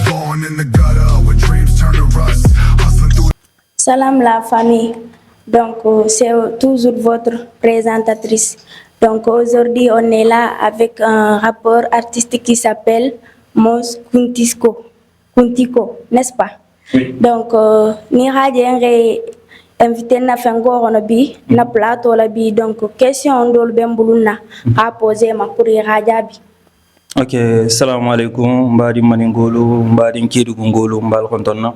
Born in the gutter where dreams turn to rust. Hustling through. Salam la famille. Donc, c'est toujours votre présentatrice. Donc, aujourd'hui, on est là avec un rappeur artistique qui s'appelle Mos Kuntiko, n'est-ce pas? Oui. Donc, ni radien invité na fengoro no bi na plateau la bi donc question ndol bembuluna a poser ma pour rajabi. Ok, salam alaikum, mbadi maningolo, mbadi kirugu ngolo, mbal kontonna.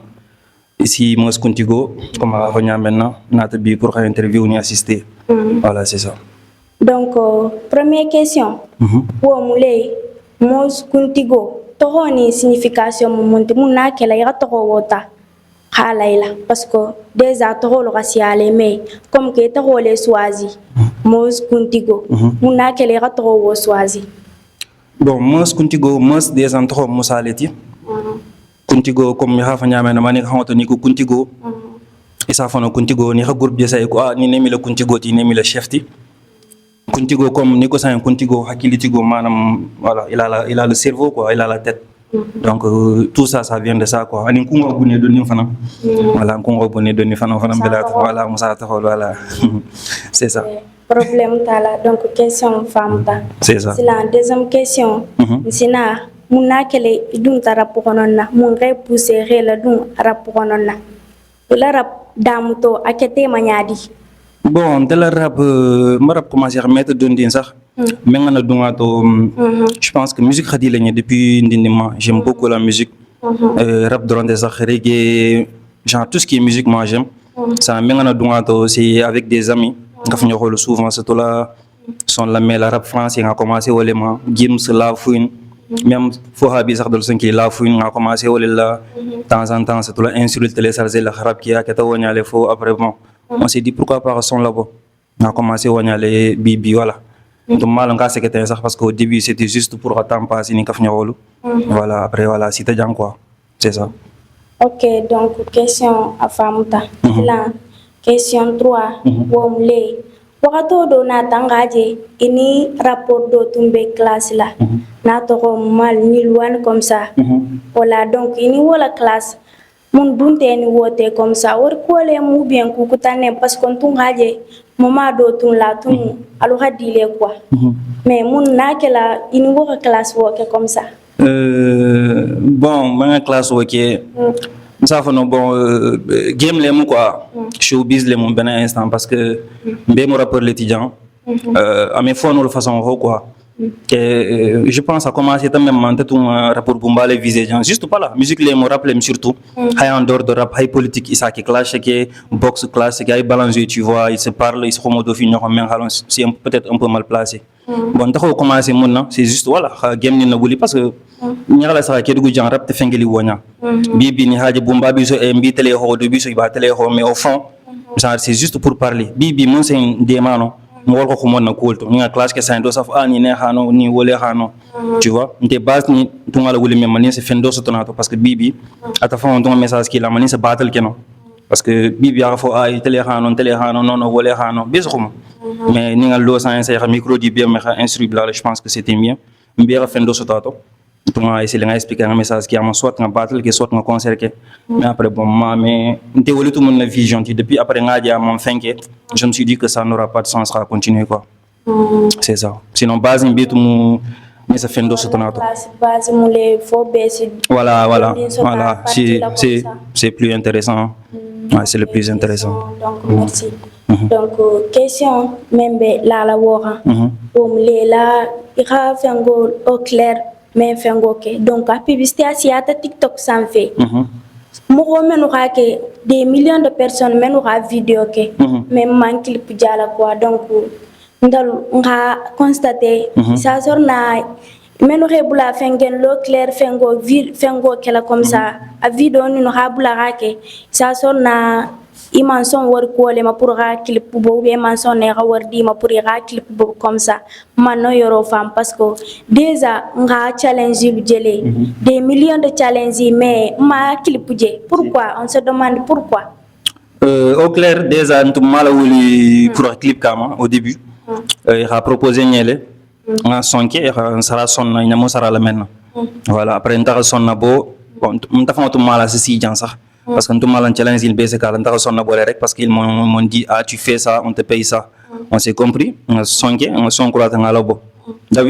Ici Mos Kuntigo, comme on va maintenant, Natabi pour interview ni assister. Voilà, c'est ça. Donc, première question. Wo mule Mos Kuntigo, tohoni signification monte muna kela ya toho wota. Halaila parce que déjà toho lo rasiale mais comme que toho le swazi. Mos Kuntigo, muna kela ya toho wo swazi. Bon, Mos Kuntigo, Mos des antro Mosaleti. Kuntigo comme ya fa nyame na mani xamoto ni ko Kuntigo. Isa fa no Kuntigo ni xa groupe de say ko ni nemi le Kuntigo ti nemi le chef ti. Kuntigo comme ni ko sa Kuntigo hakilitigo manam voilà, il a le cerveau quoi, il a la tête. Donc tout ça vient de ça quoi. Ani kungo bune doni fana. Voilà, kungo bune doni fana belat voilà, musa ta voilà. C'est ça. Problème tala donc question femme ta. C'est ça. C'est la deuxième question. Sina muna kele dun tarapokononna mun re pousser la dun rapokononna. La rap damuto akete manyadi. Bon, de la rap, je commencé à remettre dans des sacs. Maintenant, je pense que la musique depuis indéniablement. J'aime beaucoup la musique. Rap dans des sacs, reggae, genre tout ce qui est musique, moi j'aime. Ça, maintenant, c'est avec des amis. Quand on souvent, c'est tout là. Son la rap français a commencé au léman. Gims, la fouine. Même Fouhabi, ça doit être la fouine a commencé au là. De temps en temps, c'est tout là. Insulte les sarzel, la rap qui a été au les faux après bon. On s'est dit pourquoi pas son là-bas. On a commencé à aller bibi voilà. Donc mal on a c'est ça parce qu'au début c'était juste pour attendre passer ni kafnya wolo. Voilà après voilà c'était déjà quoi. C'est ça. OK donc question à Famuta. Là question 3 womle. Wakato do na tangaje ini rapport do tumbe classe là. Na to mal ni loin comme ça. Voilà donc ini wala classe. Mun dunte ni wote comme ça war ko le mu bien ku kutane parce qu'on tun haje mama do tun la tun alu hadile quoi mais mun nakela ini wo classe wo ke comme ça bon ma classe wo ke ça fa no bon game le mu quoi showbiz le mu ben instant parce que be mo rappeur l'étudiant à mes fois nous le façon quoi. Je pense à commencer même un rapport pour me viser juste pas là musique les me rappelle surtout hay en dehors de rap hay politique isa qui clash qui boxe clash qui hay balance tu vois ils se parlent ils se remontent fin c'est peut-être un peu mal placé bon d'accord commencer mon c'est juste voilà game ni na wuli parce que ñala sa ke dugu genre rap te fengeli wonya bibi ni haje bumba bi so e mbi télé ho do bi so ba télé ho mais au fond genre c'est juste pour parler bibi mon c'est des mano moi ko mon na kolto ni classe que ça ndo saf ani ne hano ni wolé hano tu vois nte base ni tunga la wuli même mani c'est fendo so tonato parce que bibi ata fa on ton message qui la mani c'est battle keno parce que bibi a fo ay télé hano non wolé hano bisrum mais ni ngal lo sans essayer micro di bien mais instru bla je pense que c'était mieux mbira fendo so tato tunga essayer nga expliquer un message qui a soit un battle qui soit un concert que mais après bon mais nte woli tout mon vision depuis après nga dia mon finke je me suis dit que ça n'aura pas de sens à continuer quoi. C'est ça. Sinon base ni bitu mu mais ça fait ndoso tonato. Base mu le faut baisser. Voilà. C'est plus intéressant. Ouais, c'est le plus intéressant. Donc merci. Donc question même la wora. Pour le la ira fengo au clair mais fengo ke. Donc la publicité asiata TikTok sans fait. Moko menuka ke des millions de personnes menuka vidéo ke même man clip jala quoi donc ndal nga constater ça sorna menuka bula fengen lo clair fengo kala comme ça a vidéo ni no habula ke ça sorna iman son war ko le ma pour ga clip bo be man son ne ga war di ma pour ga clip bo comme ça man no yoro fam parce que déjà nga challenge lu jele des millions de challenges mais ma clip je pourquoi on se demande pourquoi au clair déjà ntum mala wuli pour clip kama au début il a proposé ñele nga son ke sara son na ñamo sara la maintenant voilà après ndara son na bo bon on t'a fait tout mal à ceci ça parce que tout mal en challenge il baisse car on t'a sonné bolé rek parce qu'ils m'ont dit ah tu fais ça on te paye ça on s'est compris on son croit en alabo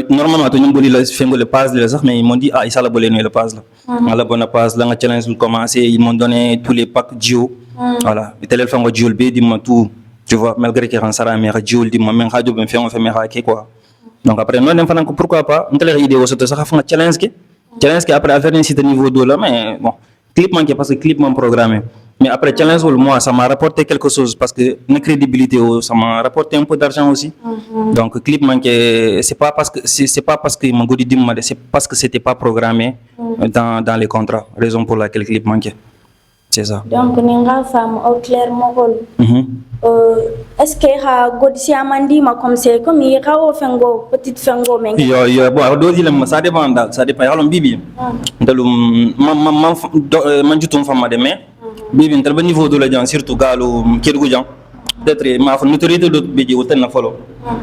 normalement tu n'importe le fait le passe les mais ils m'ont dit ah ça la bolé le passe là la bonne passe là challenge commencé ils m'ont donné tous les packs Dio voilà et tel fait Dio le B dit moi tout tu vois malgré que ran sara mais Dio dit moi même radio ben fait on fait mais quoi donc après non pourquoi pas on telle idée aussi ça fait challenge qui après à faire un certain niveau de là mais bon clip manqué parce que clip m'ont programmé mais après challenge moi ça m'a rapporté quelque chose parce que une crédibilité ça m'a rapporté un peu d'argent aussi donc clip manqué c'est pas parce que mon goût dit c'est parce que c'était pas programmé dans les contrats raison pour laquelle clip manqué c'est ça donc ninga femme au clair mogol est-ce que ha godisi amandi ma comme c'est comme il a au fengo petite fengo men yo bon do dire ça dépend yalon bibi dalum man jutum fama de mais bibi tel ba niveau de la gens surtout galu kedgu jang peut-être ma fa notoriété de beji wotel na follow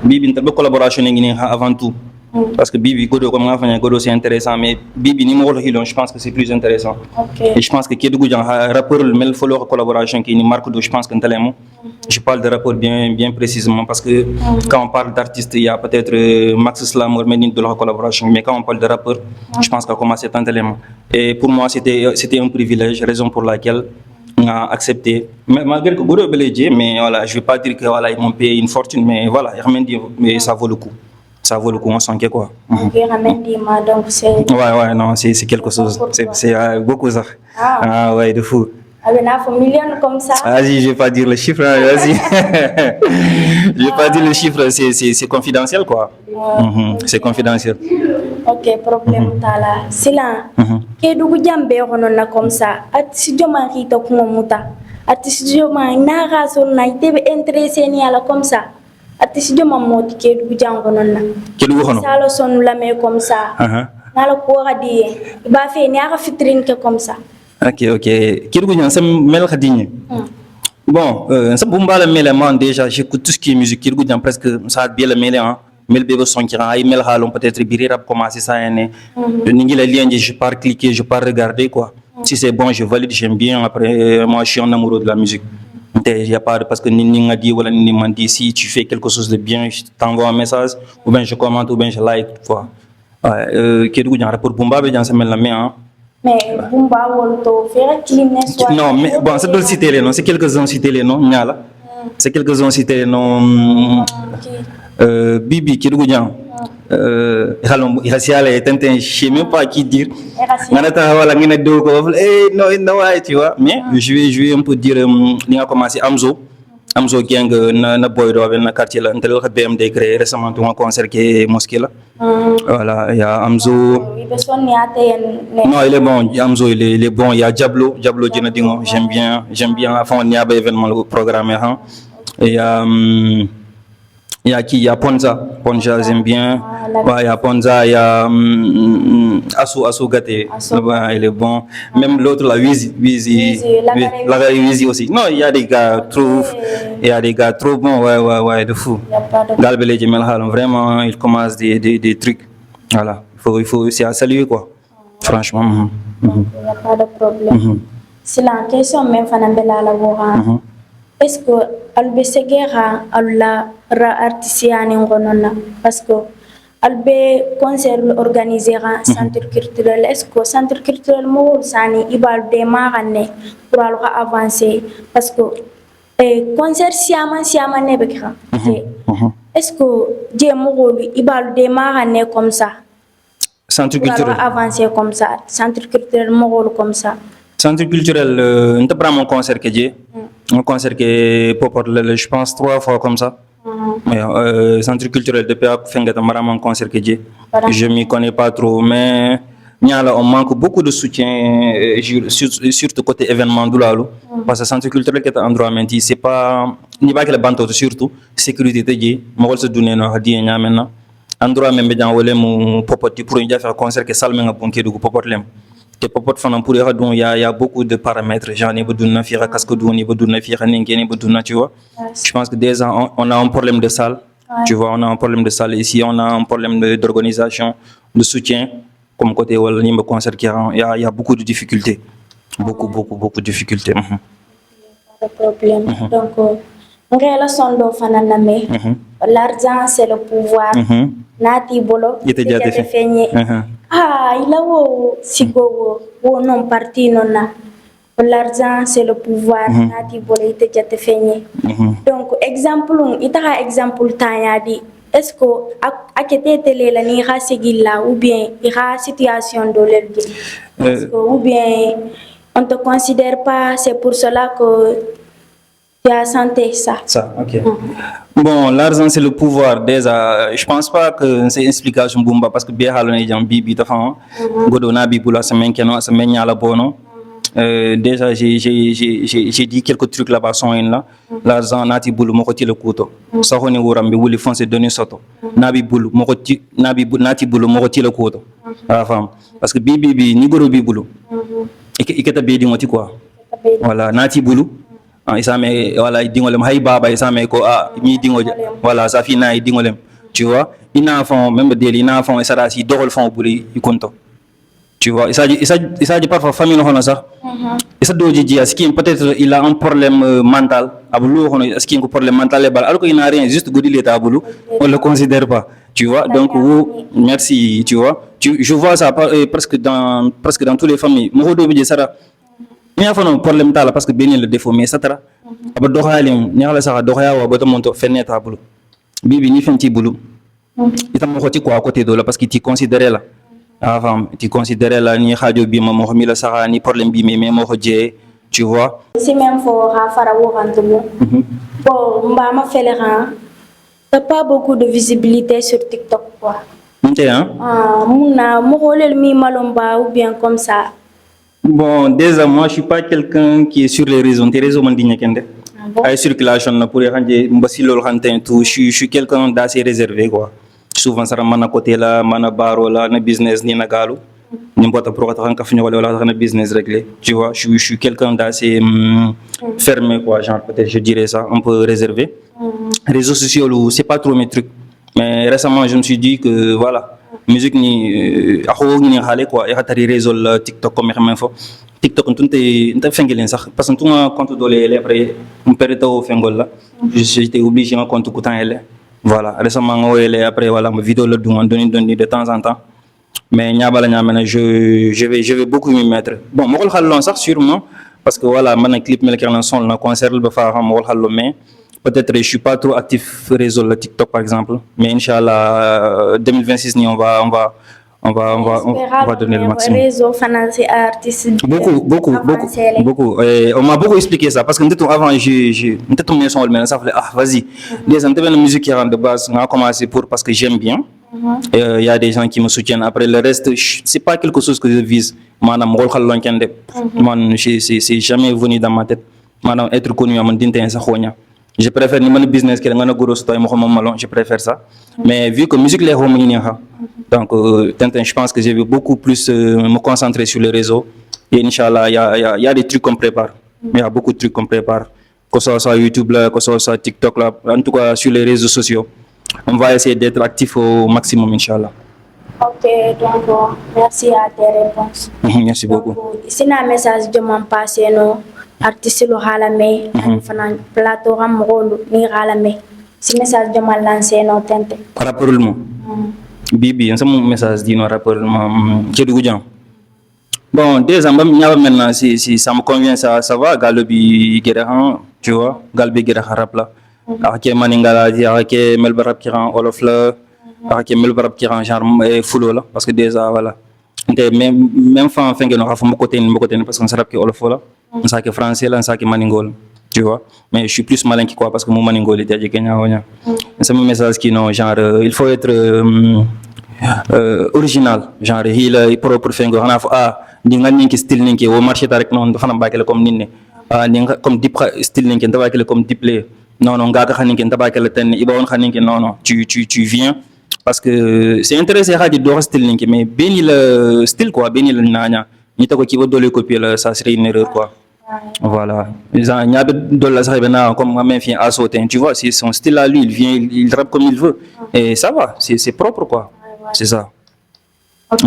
bibi tel ba collaboration ngi avant tout parce que Bibi Godo comme Godo c'est intéressant mais Bibi ni mo je pense que c'est plus intéressant et je pense que Kédougou Dian rappeur le follow collaboration qui ni marque de je pense que je parle de rappeur bien précisément parce que quand on parle d'artiste il y a peut-être Max Slam ou Medine de leur collaboration mais quand on parle de rappeur je pense qu'à commencer tant élément et pour moi c'était un privilège raison pour laquelle on a accepté mais malgré que Godo belédé mais voilà je vais pas dire que voilà ils m'ont payé une fortune mais voilà mais ça vaut le coup on sent que quoi. Ok, donc c'est... Ouais, non, c'est quelque chose. C'est beaucoup ça. Ah ouais, de fou. Avec un million comme ça. Vas-y, je vais pas dire le chiffre, vas-y. Je vais pas dire le chiffre, c'est confidentiel quoi. C'est confidentiel. Ok, problème tala. Sila. Kédougou Dian be na comme ça. Ati joma rita ko muta. Ati joma na raso na itebe intéressé ni ala comme ça. Ati si joma moti Kédougou Dian na Kédougou xono salo son la mais comme ça na la ko radi ba fe ni aka fitrine que comme ça ok Kédougou Dian ça mel khadini bon ça bumba la mele man déjà j'écoute tout ce qui est musique Kédougou Dian presque ça bien le mele mel bébé son qui ay mel halon peut-être biri rap commencer ça né ningi la lien je pars cliquer je pars regarder quoi si c'est bon je valide j'aime bien après moi je suis un amoureux de la musique. Il y a pas parce que ni dit ou ni m'a dit si tu fais quelque chose de bien je t'envoie un message ou bien je commente ou bien je like quoi Kédougou Dian pour Bumba be Dian ça mel la main mais Bumba wolto faire clean soit non mais bon c'est de citer les noms c'est quelques-uns citer les noms nyala c'est quelques-uns citer les noms Bibi Kédougou Dian halom irasiale tintin je sais même pas qui dire nganata wala ngina do ko non ouais tu vois mais je vais un peu dire ni a commencé Amzo gang na boy do na quartier là ntel ko BMD créé récemment un concert qui est mosquée là voilà il y a Amzo non il est bon Amzo il est bon il y a Diablo Djena Dingo j'aime bien avant il y a un événement programmé et il y a qui il y a Ponza j'aime bien ouais il y a Ponza il y a Asu Gate il est bon même l'autre la Wizi aussi non il y a des gars trop bons ouais de fou Galbele Jemel Halon vraiment il commence des trucs voilà il faut c'est à saluer quoi franchement il y a pas de problème c'est la question même fanambela la wora est-ce que albe segera alla artisiani ngonona parce que albe concert organisera centre culturel est-ce que centre culturel mo sani ibal de marane pour aller avancer parce que concert siama ne bekra est-ce que je mo ibal de marane comme ça centre culturel avancer comme ça centre culturel mo comme ça centre culturel on te prend mon concert que j'ai un concert que Popor je pense 3 fois comme ça mais centre culturel depuis fengata marama concert que j'ai je m'y connais pas trop mais on manque beaucoup de soutien surtout côté événement doulalo parce que centre culturel qui est endroit menti c'est pas ni pas que le banto surtout sécurité tedji mo wol se donner no hadi nyamena endroit même be jan wolé mu popoti pour ñu faire concert que salme nga bonké du popot lem que popot fanan pour il y a beaucoup de paramètres j'en ai besoin na fira casque du ni besoin na fira ngene besoin tu vois je pense que déjà on a un problème de salle tu vois on a un problème de salle ici on a un problème d'organisation de soutien comme côté wala ni concert qui il y a beaucoup de difficultés. Beaucoup de difficultés. Pas de problème. Donc, relation do fana namé. L'argent c'est le pouvoir. Nati bolo. Il était déjà fait. Ah, il a wo sigo wo non parti non na. L'argent c'est le pouvoir. Nati bolo il était déjà fait. Donc exemple ita exemple tanya di. Est-ce que akete tele la ni rasigilla ou bien ira situation de l'elgi. Ou bien on te considère pas, c'est pour cela que tu as santé ça. Ça, ok. Bon, l'argent c'est le pouvoir déjà. Je pense pas que c'est une explication bomba parce que bien halone jam bibi ta fa. Godo na bibu la semaine keno semaine nyala bono. Déjà j'ai dit quelques trucs là-bas sont là. L'argent nati bulu moko ti le couteau. Ça honi wuram bi wuli foncer donner soto. Nabi bulu moko ti nati bulu moko ti le couteau. La femme parce que bibi ni goro bibulu. Iketa be di ngoti quoi. Voilà, nati bulu. Isame voilà dingolem hay baba isame ko mi dingoje voilà ça fina dingolem tu vois ina fond même deli ina fond ça si dogol fond buli ikonto tu vois ça dit parfois famille hono ça ça doji ji aski peut-être il a un problème mental abulu hono aski ko problème mental bal alors qu'il n'a rien juste godi l'état abulu on le considère pas tu vois donc merci tu vois je vois ça presque dans toutes les familles mo do bi sara il y a un problème là parce que bien le défaut mais ça tra aba doxalim ñala sax doxaya wa ba to monto feneta bulu bibi ni fenti bulu itam ko ci quoi côté do la parce que tu considérais là avant tu considérais là ni xadio bi ma mo xami la saxa ni problème bi mais mo ko jé tu vois c'est même faut fara wo rantumo bon mba ma fele ran t'as pas beaucoup de visibilité sur TikTok quoi hein muna mo holel mi malomba ou bien comme ça. Bon, déjà, moi, je suis pas quelqu'un qui est sur les réseaux. Les réseaux, la circulation, pour je suis quelqu'un d'assez réservé, quoi. Souvent, ça ramène à côté là, mana baro là, na business ni na galo. N'importe pour être business réglé. Tu vois, je suis quelqu'un d'assez fermé, quoi. Genre, peut-être, je dirais ça, un peu réservé. Réseaux sociaux, c'est pas trop mes trucs. Mais récemment, je me suis dit que, voilà. Musique ni axo ni xale quoi et xatari réseau TikTok comme xamé fo TikTok ntunte fengelen sax parce que tunga compte dole ele après on perdait au fengol là j'étais obligé un compte coûtant elle voilà récemment ngoyele après voilà ma vidéo le don donner de temps en temps mais ñabala ñamena je vais beaucoup m'y mettre bon mo xol xalon sax sûrement parce que voilà man clip mel ki son na concert ba fa xam mo xol mais peut-être je suis pas trop actif réseau le TikTok par exemple mais inchallah 2026 ni on va donner le maximum. Réseau financier artiste. Beaucoup. Et on m'a beaucoup expliqué ça parce que avant j'ai tombé sur le mais ça fait vas-y. Des une musique qui rentre de base on a commencé parce que j'aime bien. Il y a des gens qui me soutiennent après le reste c'est pas quelque chose que je vise. Manam rol xalon ken de. Man c'est jamais venu dans ma tête. Manam être connu am dinté sa xoña. Je préfère ni mon business que ngana gros stoy mo xamam malon je préfère ça mais vu que musique les romani ni donc Tintin je pense que je vais beaucoup plus me concentrer sur les réseaux et inchallah il y a des trucs qu'on prépare il y a beaucoup de trucs qu'on prépare que ce soit YouTube là que ce soit TikTok là en tout cas sur les réseaux sociaux on va essayer d'être actif au maximum inchallah. OK donc merci à tes réponses. Merci beaucoup. C'est un message de mon passé non artiste lo halame fana plateau ram rolo ni halame si message de mal lancé non Tintin par rapport au mot bibi un message dit non rapport ke dugu jam bon déjà ñaba maintenant si ça me convient ça va galobi gerahan tu vois galbi gerahan rap là ak maningala di ak melba rap qui rend olof la ak melba rap qui rend genre fulo là parce que déjà voilà même fan fengeno rafa mo côté parce qu'on rap qui olof la on sait que français là on sait que maningol tu vois mais je suis plus malin que quoi parce que mon maningol était à Kenya onya c'est un message qui non genre il faut être original genre il propre fengo xana fa ni nga ninki style ninki au marché ta rek non dafa na bakele comme ninne ni nga comme deep style ninki dafa bakele comme deep play non nga ka xaninki dafa bakele ten iba won xaninki non tu viens parce que c'est intéressé xadi do style ninki mais beni le style quoi beni le nanya ni ta ko ki ba dole copier là ça serait une erreur quoi. Voilà. Il y a de comme même vient à sauter. Tu vois, c'est son style à lui, il vient, il rappe comme il veut. Et ça va, c'est propre quoi. C'est ça.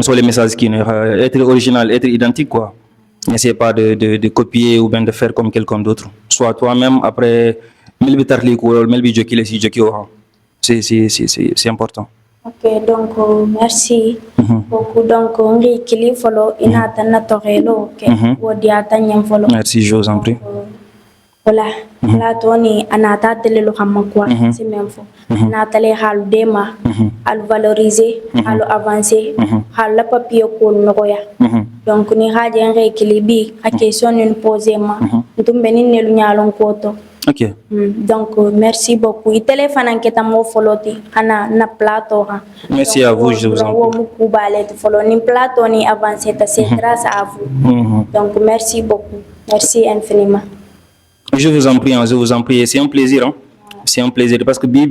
Sur les messages qui être original, être identique, quoi. N'essaie pas de copier ou bien de faire comme quelqu'un d'autre. Sois toi-même, après, c'est important. Ok, donc merci beaucoup. Donc, on est équilibré, follow, inata na torelo, ok, wodiata nyam follow. Merci, je vous en prie. Voilà, là, Tony, anata tele lo hamma quoi, c'est même faux. Anata le halu dema, halu valoriser, halu avancer, halu la papier ko noya. Donc, ni haja en rééquilibré, la question nous poser ma, nous beni nelu nyalon koto. Ok. Donc, merci beaucoup. Il téléphone en qui mo foloti, ana na plateau. Merci à vous, je vous en prie. Follow ni plateau ni avancer, c'est grâce à vous. Donc, merci beaucoup. Merci infiniment. Je vous en prie, je vous en prie. C'est un plaisir, hein. C'est un plaisir parce que vous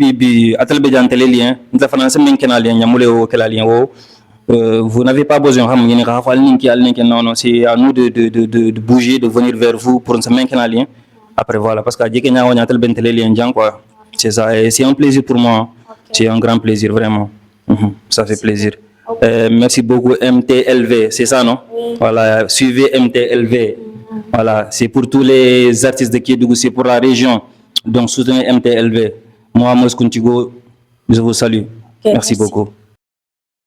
n'avez pas besoin non, c'est à nous de bouger, de venir vers vous pour se maintenir en lien. Après voilà, parce que c'est ça, et c'est un plaisir pour moi. C'est un grand plaisir, vraiment. Ça fait plaisir. Merci beaucoup MTLV, c'est ça, non? Voilà, suivez MTLV. Voilà, c'est pour tous les artistes de Kédougou, c'est pour la région. Donc soutenez MTLV. Moi, Moskuntigo, je vous salue. Merci beaucoup.